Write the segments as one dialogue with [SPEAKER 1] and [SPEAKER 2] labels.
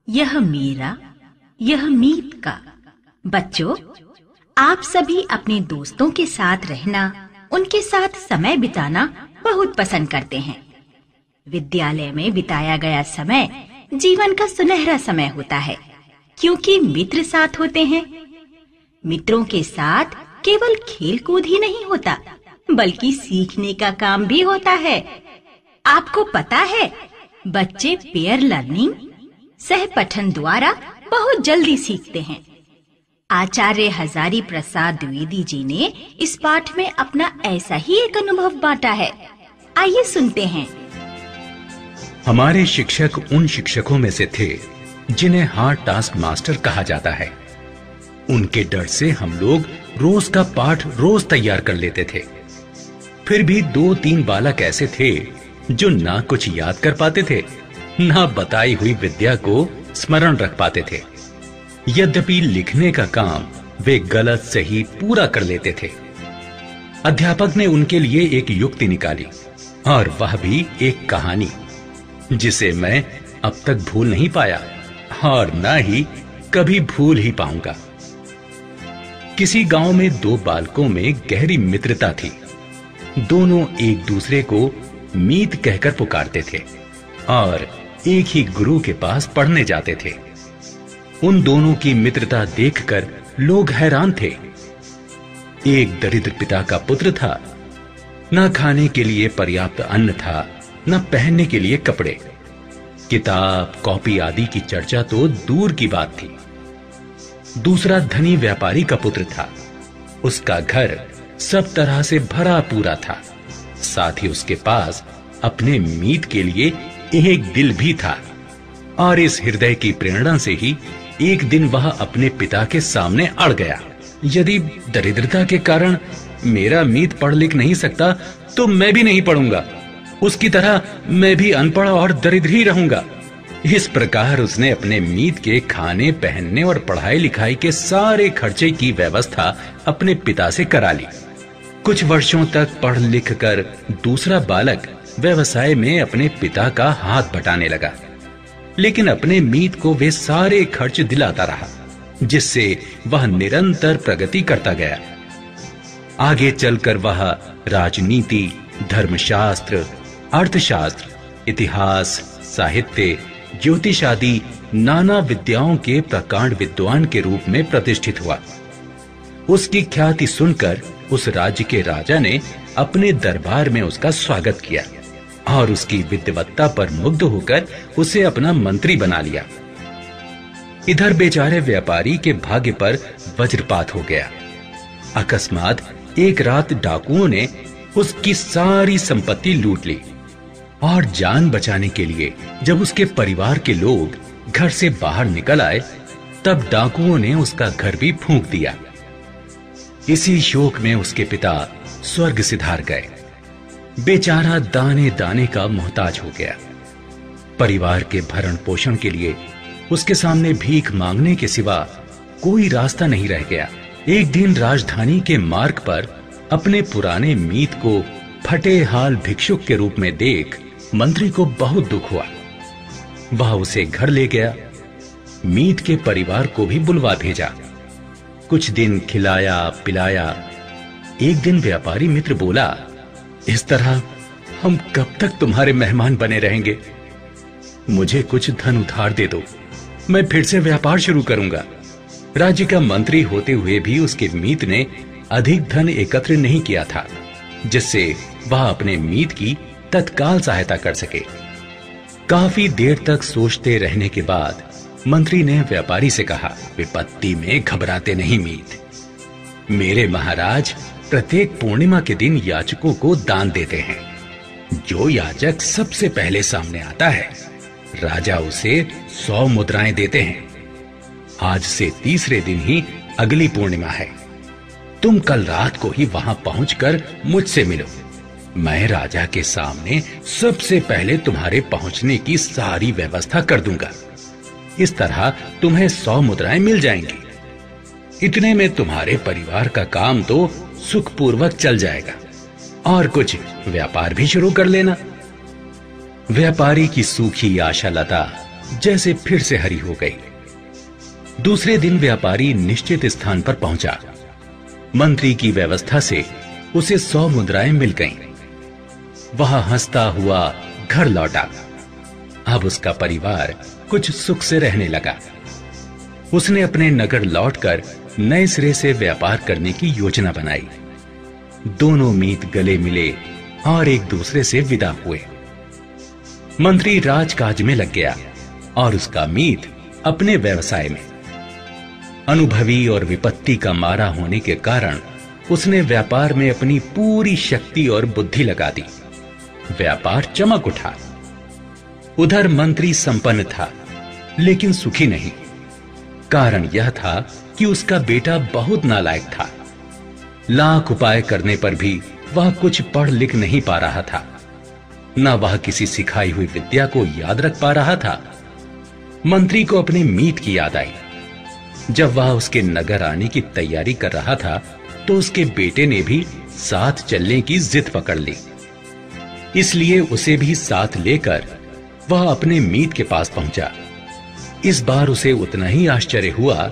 [SPEAKER 1] यह मेरा, यह मीत का। बच्चों, आप सभी अपने दोस्तों के साथ रहना, उनके साथ समय बिताना बहुत पसंद करते हैं। विद्यालय में बिताया गया समय जीवन का सुनहरा समय होता है, क्योंकि मित्र साथ होते हैं। मित्रों के साथ केवल खेल कूद ही नहीं होता, बल्कि सीखने का काम भी होता है। आपको पता है, बच्चे पेयर लर्निंग, सह पठन द्वारा बहुत जल्दी सीखते हैं। आचार्य हजारी प्रसाद द्विवेदी जी ने इस पाठ में अपना ऐसा ही एक अनुभव बांटा है। आइए सुनते हैं।
[SPEAKER 2] हमारे शिक्षक उन शिक्षकों में से थे जिन्हें हार्ड टास्क मास्टर कहा जाता है। उनके डर से हम लोग रोज का पाठ रोज तैयार कर लेते थे। फिर भी 2-3 बालक ऐसे थे जो ना कुछ याद कर पाते थे, ना बताई हुई विद्या को स्मरण रख पाते थे। यद्यपि लिखने का काम वे गलत सही पूरा कर लेते थे। अध्यापक ने उनके लिए एक युक्ति निकाली, और वह भी एक कहानी, जिसे मैं अब तक भूल नहीं पाया और न ही कभी भूल ही पाऊंगा। किसी गांव में 2 बालकों में गहरी मित्रता थी। दोनों एक दूसरे को मीत कहकर पुकारते थे और एक ही गुरु के पास पढ़ने जाते थे। उन दोनों की मित्रता देखकर लोग हैरान थे। एक दरिद्र पिता का पुत्र था। न खाने के लिए पर्याप्त अन्न था, न पहनने के लिए कपड़े। किताब, कॉपी आदि की चर्चा तो दूर की बात थी। दूसरा धनी व्यापारी का पुत्र था। उसका घर सब तरह से भरा पूरा था। साथ ही उसके पास अपने मीत के लिए एक दिल भी था। और इस हृदय की प्रेरणा से ही एक दिन वह अपने पिता के सामने अड़ गया। यदि दरिद्रता के कारण मेरा मीत पढ़ लिख नहीं सकता, तो मैं भी नहीं पढ़ूंगा। उसकी तरह मैं भी अनपढ़ और दरिद्र ही रहूंगा। इस प्रकार उसने अपने मीत के खाने, पहनने और पढ़ाई लिखाई के सारे खर्चे की व्यवस्था अपने पिता से करा ली। कुछ वर्षों तक पढ़ लिख कर दूसरा बालक व्यवसाय में अपने पिता का हाथ बटाने लगा, लेकिन अपने मीत को वे सारे खर्च दिलाता रहा, जिससे वह निरंतर प्रगति करता गया। आगे चलकर वह राजनीति, धर्मशास्त्र, अर्थशास्त्र, इतिहास, साहित्य, ज्योतिष आदि नाना विद्याओं के प्रकांड विद्वान के रूप में प्रतिष्ठित हुआ। उसकी ख्याति सुनकर उस राज्य के राजा ने अपने दरबार में उसका स्वागत किया और उसकी विद्वत्ता पर मुग्ध होकर उसे अपना मंत्री बना लिया। इधर बेचारे व्यापारी के भाग्य पर वज्रपात हो गया। अकस्मात एक रात डाकुओं ने उसकी सारी संपत्ति लूट ली और जान बचाने के लिए जब उसके परिवार के लोग घर से बाहर निकल आए, तब डाकुओं ने उसका घर भी फूंक दिया। इसी शोक में उसके पिता स्वर्ग सिधार गए। बेचारा दाने दाने का मोहताज हो गया। परिवार के भरण पोषण के लिए उसके सामने भीख मांगने के सिवा कोई रास्ता नहीं रह गया। एक दिन राजधानी के मार्ग पर अपने पुराने मीत को फटे हाल भिक्षुक के रूप में देख मंत्री को बहुत दुख हुआ। वह उसे घर ले गया। मीत के परिवार को भी बुलवा भेजा। कुछ दिन खिलाया पिलाया। एक दिन व्यापारी मित्र बोला, इस तरह हम कब तक तुम्हारे मेहमान बने रहेंगे? मुझे कुछ धन उधार दे दो, मैं फिर से व्यापार शुरू करूंगा। राज्य का मंत्री होते हुए भी उसके मीत ने अधिक धन एकत्र नहीं किया था, जिससे वह अपने मीत की तत्काल सहायता कर सके। काफी देर तक सोचते रहने के बाद मंत्री ने व्यापारी से कहा, विपत्ति में घबराते नहीं मीत। मेरे महाराज प्रत्येक पूर्णिमा के दिन याचकों को दान देते हैं। जो याचक सबसे पहले सामने आता है, राजा उसे 100 मुद्राएं देते हैं। आज से तीसरे दिन ही अगली पूर्णिमा है। तुम कल रात को ही वहां पहुंचकर मुझसे मिलो। मैं राजा के सामने सबसे पहले तुम्हारे पहुंचने की सारी व्यवस्था कर दूंगा। इस तरह तुम्हें 100 मुद्राएं मिल जाएंगी। इतने में तुम्हारे परिवार का काम तो सुखपूर्वक चल जाएगा और कुछ व्यापार भी शुरू कर लेना। व्यापारी की सूखी आशा लता जैसे फिर से हरी हो गई। दूसरे दिन व्यापारी निश्चित स्थान पर पहुंचा। मंत्री की व्यवस्था से उसे 100 मुद्राएं मिल गईं। वह हंसता हुआ घर लौटा। अब उसका परिवार कुछ सुख से रहने लगा। उसने अपने नगर लौटकर नए सिरे से व्यापार करने की योजना बनाई। दोनों मीत गले मिले और एक दूसरे से विदा हुए। मंत्री राजकाज में लग गया और उसका मीत अपने व्यवसाय में। अनुभवी और विपत्ति का मारा होने के कारण उसने व्यापार में अपनी पूरी शक्ति और बुद्धि लगा दी। व्यापार चमक उठा। उधर मंत्री संपन्न था, लेकिन सुखी नहीं। कारण यह था कि उसका बेटा बहुत नालायक था। लाख उपाय करने पर भी वह कुछ पढ़ लिख नहीं पा रहा था। न वह किसी सिखाई हुई विद्या को याद रख पा रहा था। मंत्री को अपने मीत की याद आई। जब वह उसके नगर आने की तैयारी कर रहा था तो उसके बेटे ने भी साथ चलने की जिद पकड़ ली। इसलिए उसे भी साथ लेकर वह अपने मीत के पास पहुंचा। इस बार उसे उतना ही आश्चर्य हुआ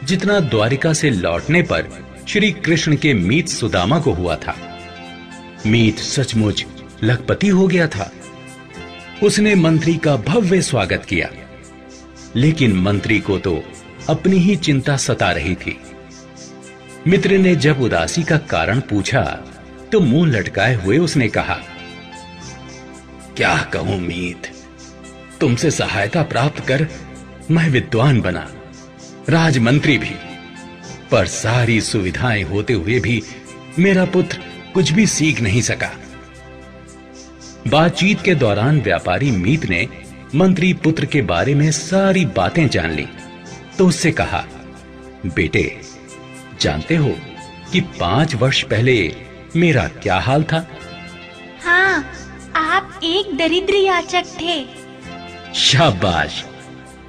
[SPEAKER 2] जितना द्वारिका से लौटने पर श्री कृष्ण के मीत सुदामा को हुआ था। मीत सचमुच लखपति हो गया था। उसने मंत्री का भव्य स्वागत किया, लेकिन मंत्री को तो अपनी ही चिंता सता रही थी। मित्र ने जब उदासी का कारण पूछा तो मुंह लटकाए हुए उसने कहा, क्या कहूं मीत, तुमसे सहायता प्राप्त कर मैं विद्वान बना, राजमंत्री भी, पर सारी सुविधाएं होते हुए भी मेरा पुत्र कुछ भी सीख नहीं सका। बातचीत के दौरान व्यापारी मीत ने मंत्री पुत्र के बारे में सारी बातें जान ली तो उससे कहा, बेटे, जानते हो कि 5 वर्ष पहले मेरा क्या हाल था?
[SPEAKER 1] हाँ, आप एक दरिद्र याचक थे।
[SPEAKER 2] शाबाश।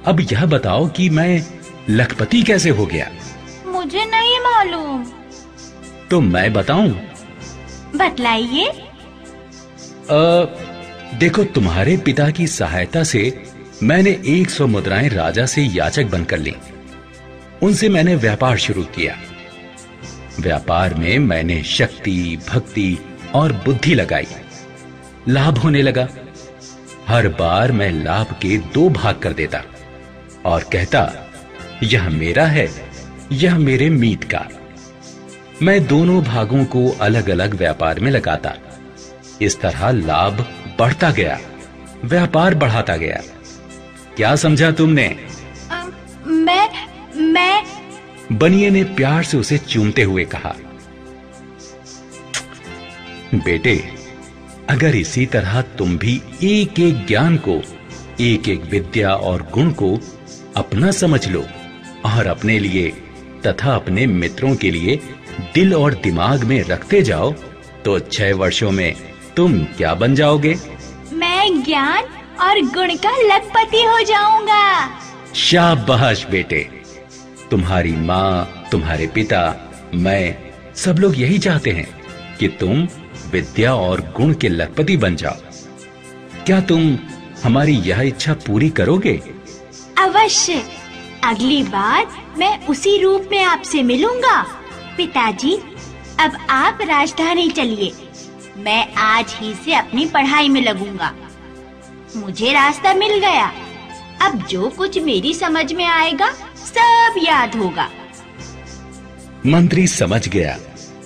[SPEAKER 2] अब यह बताओ कि मैं लखपति कैसे हो गया?
[SPEAKER 1] मुझे नहीं मालूम।
[SPEAKER 2] तो मैं बताऊं?
[SPEAKER 1] बतलाइए।
[SPEAKER 2] देखो, तुम्हारे पिता की सहायता से मैंने 100 मुद्राएं राजा से याचक बनकर ली। उनसे मैंने व्यापार शुरू किया। व्यापार में मैंने शक्ति, भक्ति और बुद्धि लगाई। लाभ होने लगा। हर बार मैं लाभ के 2 भाग कर देता और कहता, यह मेरा है, यह मेरे मीत का। मैं दोनों भागों को अलग अलग व्यापार में लगाता। इस तरह लाभ बढ़ता गया, व्यापार बढ़ाता गया। क्या समझा तुमने? मैं बनिए ने प्यार से उसे चूमते हुए कहा, बेटे, अगर इसी तरह तुम भी एक एक ज्ञान को, एक एक विद्या और गुण को अपना समझ लो और अपने लिए तथा अपने मित्रों के लिए दिल और दिमाग में रखते जाओ तो 6 वर्षों में तुम क्या बन जाओगे?
[SPEAKER 1] मैं ज्ञान और गुण का लखपति हो जाऊंगा।
[SPEAKER 2] शाबाश बेटे। तुम्हारी माँ, तुम्हारे पिता, मैं, सब लोग यही चाहते हैं कि तुम विद्या और गुण के लखपति बन जाओ। क्या तुम हमारी यह इच्छा पूरी करोगे?
[SPEAKER 1] अवश्य। अगली बार मैं उसी रूप में आपसे मिलूंगा। पिताजी, अब आप राजधानी चलिए। मैं आज ही से अपनी पढ़ाई में लगूंगा। मुझे रास्ता मिल गया। अब जो कुछ मेरी समझ में आएगा सब याद होगा।
[SPEAKER 2] मंत्री समझ गया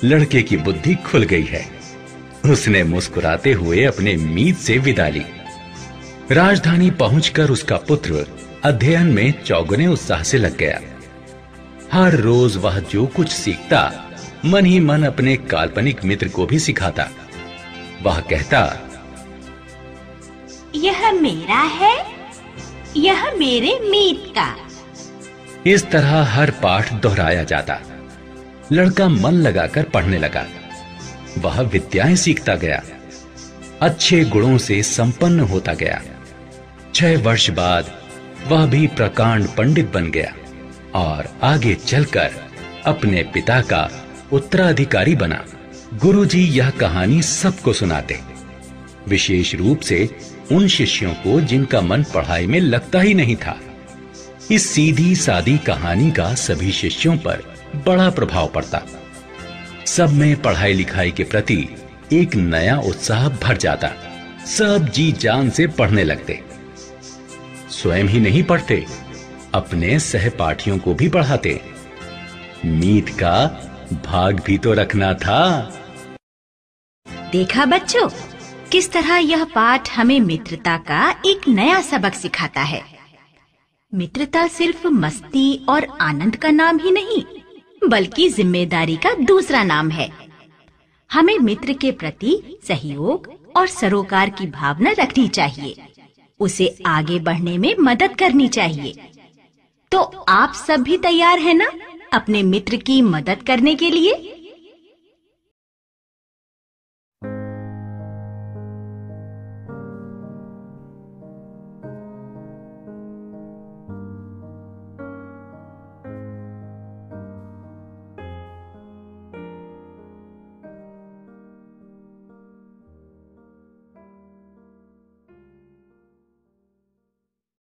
[SPEAKER 2] लड़के की बुद्धि खुल गई है। उसने मुस्कुराते हुए अपने मीत से विदा ली। राजधानी पहुंचकर उसका पुत्र अध्ययन में चौगुने उत्साह से लग गया। हर रोज वह जो कुछ सीखता मन ही मन अपने काल्पनिक मित्र को भी सिखाता। वह कहता,
[SPEAKER 1] यह मेरा है, यह मेरे मीत का।
[SPEAKER 2] इस तरह हर पाठ दोहराया जाता। लड़का मन लगाकर पढ़ने लगा। वह विद्याएं सीखता गया, अच्छे गुणों से संपन्न होता गया। 6 वर्ष बाद वह भी प्रकांड पंडित बन गया और आगे चलकर अपने पिता का उत्तराधिकारी बना। गुरुजी यह कहानी सबको सुनाते, विशेष रूप से उन शिष्यों को जिनका मन पढ़ाई में लगता ही नहीं था। इस सीधी सादी कहानी का सभी शिष्यों पर बड़ा प्रभाव पड़ता। सब में पढ़ाई लिखाई के प्रति एक नया उत्साह भर जाता। सब जी जान से पढ़ने लगते। स्वयं ही नहीं पढ़ते, अपने सहपाठियों को भी पढ़ाते। मीत का भाग भी तो रखना था।
[SPEAKER 1] देखा बच्चों, किस तरह यह पाठ हमें मित्रता का एक नया सबक सिखाता है। मित्रता सिर्फ मस्ती और आनंद का नाम ही नहीं, बल्कि जिम्मेदारी का दूसरा नाम है। हमें मित्र के प्रति सहयोग और सरोकार की भावना रखनी चाहिए, उसे आगे बढ़ने में मदद करनी चाहिए। तो आप सब भी तैयार हैं ना अपने मित्र की मदद करने के लिए?